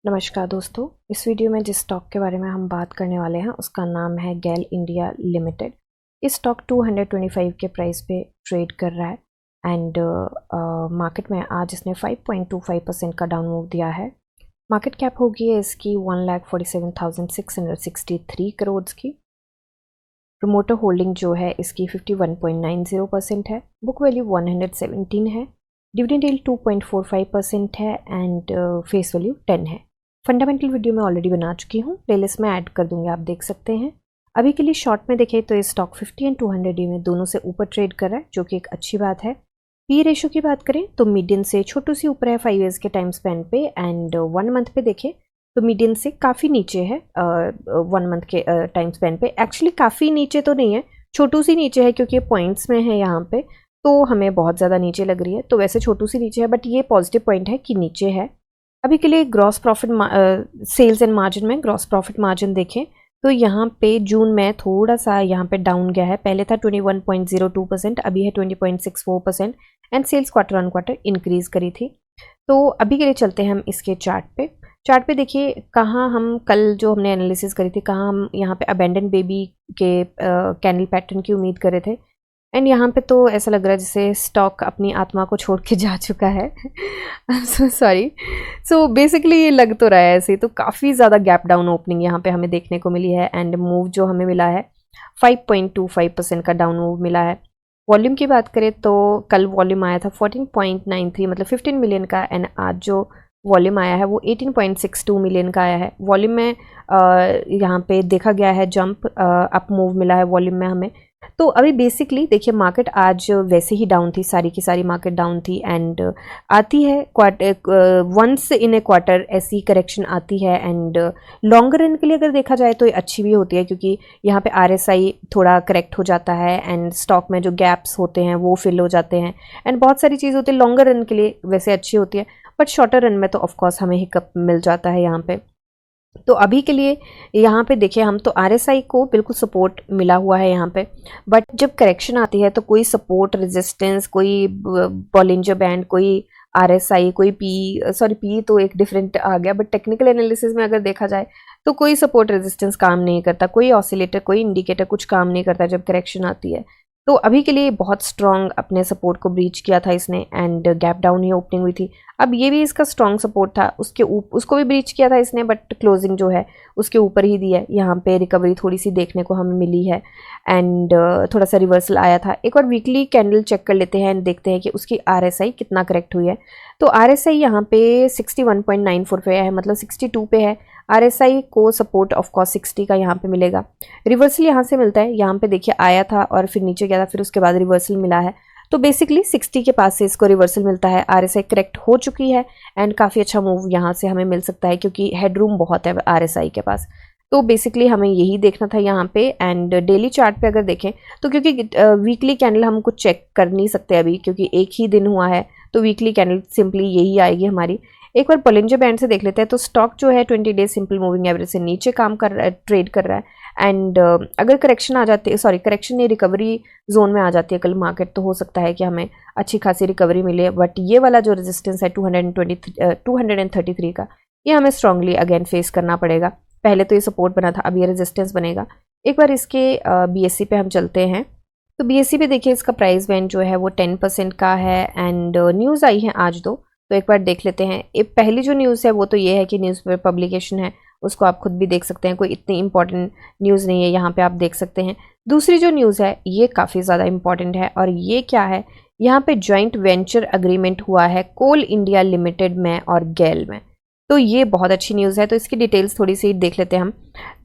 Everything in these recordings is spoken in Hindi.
नमस्कार दोस्तों, इस वीडियो में जिस स्टॉक के बारे में हम बात करने वाले हैं उसका नाम है गेल इंडिया लिमिटेड। इस स्टॉक 225 के प्राइस पे ट्रेड कर रहा है एंड मार्केट में आज इसने 5.25% का डाउन मूव दिया है। मार्केट कैप होगी है इसकी 1,47,663 करोड़ की। प्रमोटर होल्डिंग जो है इसकी 51.90% है। बुक वैल्यू 117 है। डिविडेंड यील्ड 2.45% है एंड फेस वैल्यू 10 है। फंडामेंटल वीडियो मैं ऑलरेडी बना चुकी हूँ, प्लेलिस्ट में ऐड कर दूंगी, आप देख सकते हैं। अभी के लिए शॉर्ट में देखें तो ये स्टॉक 50 एंड 200 डे में दोनों से ऊपर ट्रेड कर रहा है, जो कि एक अच्छी बात है। पी रेशो की बात करें तो मीडियन से छोटू सी ऊपर है 5 ईयर्स के टाइम स्पैन पे एंड 1 मंथ पे देखें तो मीडियन से काफ़ी नीचे है। 1 मंथ के टाइम स्पैन पे एक्चुअली काफ़ी नीचे तो नहीं है, छोटू सी नीचे है क्योंकि पॉइंट्स में है यहाँ पे, तो हमें बहुत ज़्यादा नीचे लग रही है। तो वैसे छोटू सी नीचे है बट ये पॉजिटिव पॉइंट है कि नीचे है। अभी के लिए gross profit sales and margin में ग्रॉस प्रॉफिट मार्जिन देखें तो यहाँ पे जून में थोड़ा सा यहाँ पे डाउन गया है। पहले था 21.02%, अभी है 20.64% and sales quarter on quarter increase करी थी। तो अभी के लिए चलते हैं हम इसके चार्ट पे देखिए कहाँ हम कल जो हमने एनालिसिस करी थी, कहाँ हम यहाँ पे अबेंडन बेबी के कैंडल पैटर्न की उम्मीद कर रहे थे एंड यहाँ पे तो ऐसा लग रहा है जैसे स्टॉक अपनी आत्मा को छोड़ के जा चुका है। सॉरी। सो बेसिकली ये लग तो रहा है ऐसे ही। तो काफ़ी ज़्यादा गैप डाउन ओपनिंग यहाँ पे हमें देखने को मिली है एंड मूव जो हमें मिला है 5.25% का डाउन मूव मिला है। वॉल्यूम की बात करें तो कल वॉल्यूम आया था 14.93 मतलब 15 मिलियन का एंड आज जो वॉल्यूम आया है वो 18.62 मिलियन का आया है। वॉल्यूम में यहाँ पे देखा गया है जंप अप मूव मिला है वॉल्यूम में हमें। तो अभी बेसिकली देखिए मार्केट आज वैसे ही डाउन थी, सारी की सारी मार्केट डाउन थी एंड आती है quarter once in a quarter ऐसी करेक्शन आती है एंड लॉन्गर रन के लिए अगर देखा जाए तो ये अच्छी भी होती है क्योंकि यहाँ पे RSI थोड़ा करेक्ट हो जाता है एंड स्टॉक में जो गैप्स होते हैं वो फिल हो जाते हैं एंड बहुत सारी चीज़ होती है। लॉन्गर रन के लिए वैसे अच्छी होती है बट शॉर्टर रन में तो ऑफकोर्स हमें हिकअप मिल जाता है यहाँ पे। तो अभी के लिए यहाँ पे देखिए हम तो RSI को बिल्कुल सपोर्ट मिला हुआ है यहाँ पे, बट जब करेक्शन आती है तो कोई सपोर्ट रेजिस्टेंस, कोई बॉलिंजर बैंड, कोई RSI, कोई पी तो एक डिफरेंट आ गया, बट टेक्निकल एनालिसिस में अगर देखा जाए तो कोई सपोर्ट रेजिस्टेंस काम नहीं करता, कोई ऑसिलेटर, कोई इंडिकेटर कुछ काम नहीं करता जब करेक्शन आती है। तो अभी के लिए बहुत स्ट्रॉन्ग अपने सपोर्ट को ब्रीच किया था इसने and gap down he opening हुई थी। अब ये भी इसका स्ट्रॉन्ग सपोर्ट था, उसको भी ब्रीच किया था इसने बट क्लोजिंग जो है उसके ऊपर ही दी है। यहाँ पे रिकवरी थोड़ी सी देखने को हमें मिली है एंड थोड़ा सा रिवर्सल आया था। एक और वीकली कैंडल चेक कर लेते हैं एंड देखते हैं कि उसकी RSI कितना करेक्ट हुई है। तो RSI यहाँ पे 61.94 पे है, मतलब 62 पे है। RSI को सपोर्ट ऑफ कोर्स 60 का यहाँ पे मिलेगा। रिवर्सल यहाँ से मिलता है, यहाँ पे देखिए आया था और फिर नीचे गया था, फिर उसके बाद रिवर्सल मिला है। तो बेसिकली 60 के पास से इसको रिवर्सल मिलता है, RSI करेक्ट हो चुकी है एंड काफ़ी अच्छा मूव यहाँ से हमें मिल सकता है क्योंकि हेडरूम बहुत है RSI के पास। तो बेसिकली हमें यही देखना था यहाँ पे एंड डेली चार्ट पे अगर देखें तो क्योंकि वीकली कैंडल हम कुछ चेक कर नहीं सकते अभी क्योंकि एक ही दिन हुआ है, तो वीकली कैंडल सिंपली यही आएगी हमारी। एक बार बॉलिंजर बैंड से देख लेते हैं तो स्टॉक जो है 20 डेज सिंपल मूविंग एवरेज से नीचे काम कर रहा है, ट्रेड कर रहा है एंड अगर करेक्शन आ जाती है, सॉरी करेक्शन नहीं, रिकवरी जोन में आ जाती है कल मार्केट, तो हो सकता है कि हमें अच्छी खासी रिकवरी मिले। बट ये वाला जो रेजिस्टेंस है 233 का, ये हमें स्ट्रांगली अगेन फेस करना पड़ेगा। पहले तो ये सपोर्ट बना था, अब ये रेजिस्टेंस बनेगा। एक बार इसके BSE पे हम चलते हैं तो BSE पे देखिए इसका प्राइस बैंड जो है वो 10% का है एंड न्यूज़ आई है आज तो एक बार देख लेते हैं। पहली जो न्यूज़ है वो तो ये है कि न्यूज़पेपर पब्लिकेशन है, उसको आप खुद भी देख सकते हैं, कोई इतनी इंपॉर्टेंट न्यूज़ नहीं है, यहाँ पे आप देख सकते हैं। दूसरी जो न्यूज़ है ये काफ़ी ज़्यादा इंपॉर्टेंट है और ये क्या है, यहाँ पे जॉइंट वेंचर अग्रीमेंट हुआ है कोल इंडिया लिमिटेड में और गेल में। तो ये बहुत अच्छी न्यूज़ है, तो इसकी डिटेल्स थोड़ी सी देख लेते हैं हम।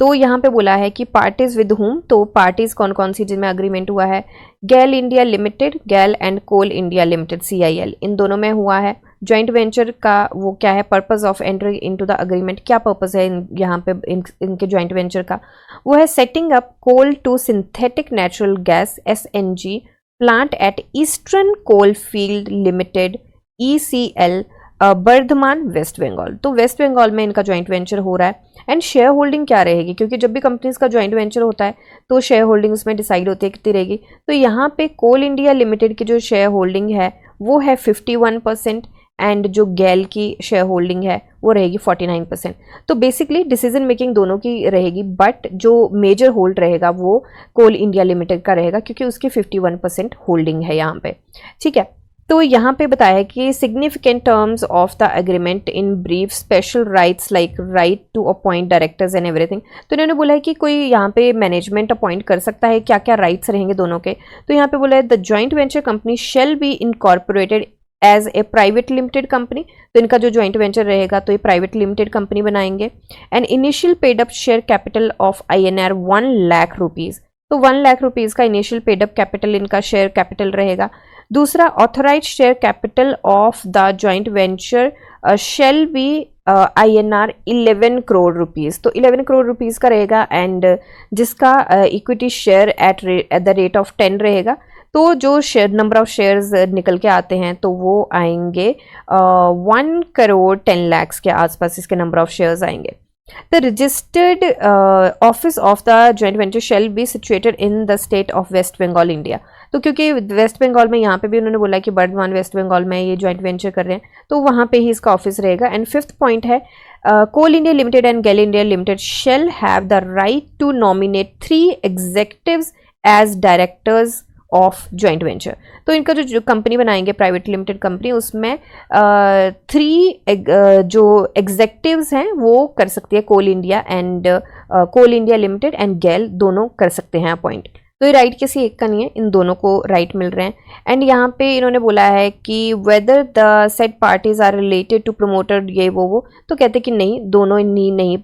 तो यहाँ पे बोला है कि पार्टीज विद हुम, तो पार्टीज कौन कौन सी जिनमें अग्रीमेंट हुआ है, GAIL India Limited, GAIL and Coal India Limited CIL, इन दोनों में हुआ है। जॉइंट वेंचर का वो क्या है, purpose of entry into the agreement, क्या पर्पस है यहाँ पे इनके जॉइंट वेंचर का, वो है setting up coal to synthetic natural gas SNG plant at Eastern Coal Field Limited ECL Bardhaman West Bengal. तो वेस्ट बंगाल में इनका जॉइंट वेंचर हो रहा है एंड शेयर होल्डिंग क्या रहेगी, क्योंकि जब भी कंपनीज का जॉइंट वेंचर होता है तो शेयर होल्डिंग उसमें डिसाइड होती है कितनी रहेगी। तो यहाँ पे कोल इंडिया लिमिटेड की जो शेयर होल्डिंग है वो है 51% एंड जो गैल की शेयर होल्डिंग है वो रहेगी 49%। तो बेसिकली डिसीजन मेकिंग दोनों की रहेगी, बट जो मेजर होल्ड रहेगा वो कोल इंडिया लिमिटेड का रहेगा क्योंकि उसकी 51% होल्डिंग है यहाँ पे। ठीक है, तो यहाँ पे बताया है कि significant terms of the agreement in brief, special rights like right to appoint directors and everything. तो इन्होंने बोला है कि कोई यहाँ पे मैनेजमेंट अपॉइंट कर सकता है, क्या क्या राइट्स रहेंगे दोनों के। तो यहाँ पे बोला है the joint venture company shall be incorporated as a private limited company. तो इनका जो जॉइंट वेंचर रहेगा तो ये प्राइवेट लिमिटेड कंपनी बनाएंगे। And initial paid up share capital of INR 1 lakh rupees. तो 1 लाख रुपीज़ का इनिशियल पेड अप कैपिटल इनका शेयर कैपिटल रहेगा। दूसरा, authorise share capital of the joint venture shall be INR 11 crore rupees. तो 11 करोड़ रुपीज़ का रहेगा एंड जिसका equity share at the rate of 10 रहेगा। तो जो शेयर नंबर ऑफ शेयर्स निकल के आते हैं तो वो आएंगे 1 करोड़ 10 लाख के आसपास इसके नंबर ऑफ शेयर्स आएंगे। The registered office of the joint venture shall be situated in the state of West Bengal, India। तो क्योंकि वेस्ट बंगाल में यहाँ पे भी उन्होंने बोला कि बर्धमान वेस्ट बंगाल में ये जॉइंट वेंचर कर रहे हैं तो वहाँ पे ही इसका ऑफिस रहेगा। एंड फिफ्थ पॉइंट है Coal India Limited and GAIL India Limited shall have the right to nominate 3 executives as directors of joint venture. तो इनका जो कंपनी बनाएंगे प्राइवेट लिमिटेड कंपनी, उसमें 3 जो एग्जेक्टिव्स हैं वो कर सकती है कोल इंडिया लिमिटेड एंड गेल, दोनों कर सकते हैं अपॉइंट। तो ये राइट किसी एक का नहीं है, इन दोनों को राइट मिल रहे हैं। एंड यहाँ पे इन्होंने बोला है कि whether the set parties are related to promoter ये वो, तो कहते कि नहीं, दोनों नहीं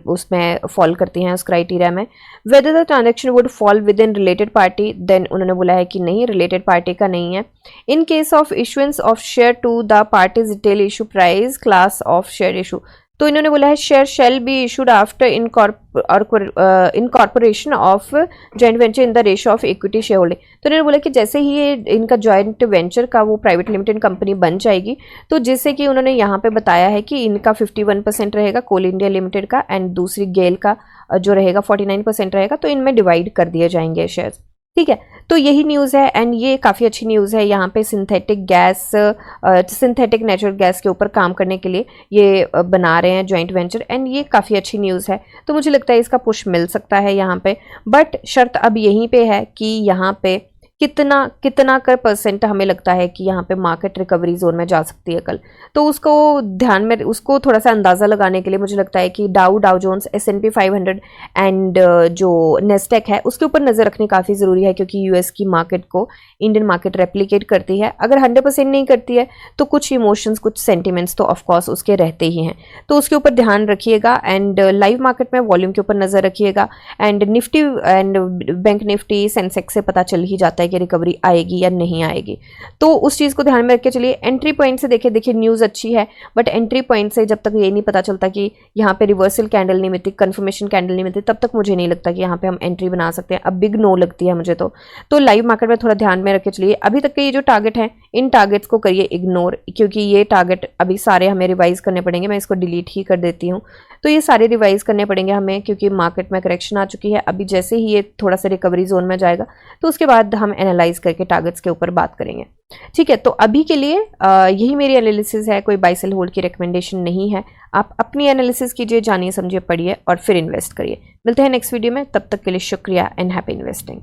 उसमें फॉल करती हैं उस क्राइटेरिया में। Whether the transaction would fall within related party, then उन्होंने बोला है कि नहीं, रिलेटेड पार्टी का नहीं है। In case of issuance of share to the parties retail issue price class of share issue, तो इन्होंने बोला है share shall be issued after incorporation of joint venture in the ratio of equity share holding. तो इन्होंने बोला कि जैसे ही ये इनका जॉइंट वेंचर का वो प्राइवेट लिमिटेड कंपनी बन जाएगी तो जैसे कि उन्होंने यहाँ पे बताया है कि इनका 51% रहेगा कोल इंडिया लिमिटेड का एंड दूसरी गेल का जो रहेगा 49% रहेगा, तो इनमें डिवाइड कर दिए जाएंगे शेयर्स। ठीक है, तो यही न्यूज़ है एंड ये काफ़ी अच्छी न्यूज़ है। यहाँ पे सिंथेटिक नेचुरल गैस के ऊपर काम करने के लिए ये बना रहे हैं जॉइंट वेंचर एंड ये काफ़ी अच्छी न्यूज़ है। तो मुझे लगता है इसका पुश मिल सकता है यहाँ पे, बट शर्त अब यहीं पे है कि यहाँ पे कितना कर परसेंट हमें लगता है कि यहाँ पे मार्केट रिकवरी जोन में जा सकती है कल। तो उसको ध्यान में, उसको थोड़ा सा अंदाज़ा लगाने के लिए मुझे लगता है कि डाउ जोन्स, S&P 500 एंड जो नेस्टेक है उसके ऊपर नज़र रखनी काफ़ी ज़रूरी है क्योंकि US की मार्केट को इंडियन मार्केट रेप्लिकेट करती है। अगर 100% नहीं करती है तो कुछ इमोशंस, कुछ सेंटिमेंट्स तो ऑफकोर्स उसके रहते ही हैं, तो उसके ऊपर ध्यान रखिएगा। एंड लाइव मार्केट में वॉल्यूम के ऊपर नज़र रखिएगा and Nifty and bank Nifty Sensex से पता चल ही जाता है कि रिकवरी आएगी या नहीं आएगी, तो उस चीज़ को ध्यान में रख के चलिए। एंट्री पॉइंट से देखिए न्यूज़ अच्छी है, बट एंट्री पॉइंट से जब तक ये नहीं पता चलता कि यहाँ पे रिवर्सल कैंडल नहीं मिलती, कंफर्मेशन कैंडल नहीं मिलती, तब तक मुझे नहीं लगता कि यहाँ पे हम एंट्री बना सकते हैं। अब बिग नो लगती है मुझे तो लाइव मार्केट में थोड़ा ध्यान में रख के चलिए। अभी तक के ये जो टारगेट हैं, इन टारगेट्स को करिए इग्नोर, क्योंकि ये टारगेट अभी सारे हमें रिवाइज करने पड़ेंगे। मैं इसको डिलीट ही कर देती हूँ। तो ये सारे रिवाइज करने पड़ेंगे हमें क्योंकि मार्केट में करेक्शन आ चुकी है। अभी जैसे ही ये थोड़ा सा रिकवरी जोन में जाएगा तो उसके बाद हम एनालाइज करके टारगेट्स के ऊपर बात करेंगे। ठीक है, तो अभी के लिए यही मेरी एनालिसिस है, कोई बाय सेल होल्ड की रिकमेंडेशन नहीं है। आप अपनी एनालिसिस कीजिए, जानिए समझिए, पढ़िए और फिर इन्वेस्ट करिए। मिलते हैं नेक्स्ट वीडियो में, तब तक के लिए शुक्रिया एंड हैप्पी इन्वेस्टिंग।